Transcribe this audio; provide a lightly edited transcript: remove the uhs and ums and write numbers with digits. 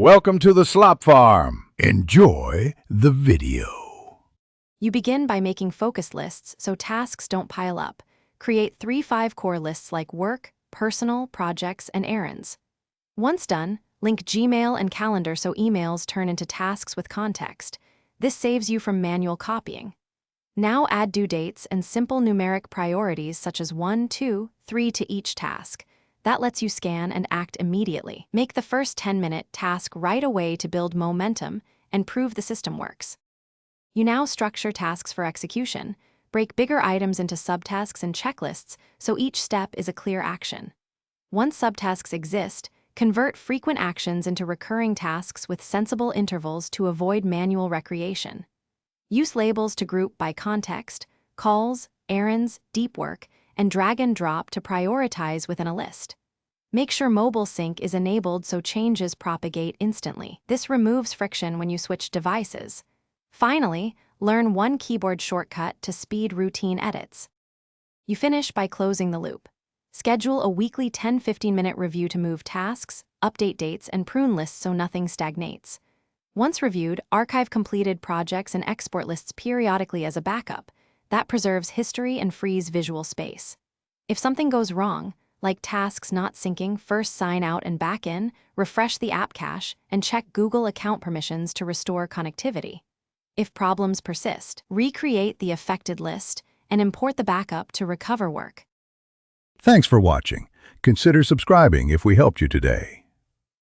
Welcome to the Slop Farm. Enjoy the video. You begin by making focus lists so tasks don't pile up. Create 3-5 core lists like work, personal, projects, and errands. Once done, link Gmail and calendar so emails turn into tasks with context. This saves you from manual copying. Now add due dates and simple numeric priorities such as 1, 2, 3 to each task. That lets you scan and act immediately. Make the first 10-minute task right away to build momentum and prove the system works. You now structure tasks for execution. Break bigger items into subtasks and checklists so each step is a clear action. Once subtasks exist, convert frequent actions into recurring tasks with sensible intervals to avoid manual recreation. Use labels to group by context, calls, errands, deep work, and drag and drop to prioritize within a list. Make sure mobile sync is enabled so changes propagate instantly. This removes friction when you switch devices. Finally, learn one keyboard shortcut to speed routine edits. You finish by closing the loop. Schedule a weekly 10-15-minute review to move tasks, update dates, and prune lists so nothing stagnates. Once reviewed, archive completed projects and export lists periodically as a backup. That preserves history and frees visual space. If something goes wrong, like tasks not syncing, first sign out and back in, refresh the app cache, and check Google account permissions to restore connectivity. If problems persist, recreate the affected list and import the backup to recover work. Thanks for watching. Consider subscribing if we helped you today.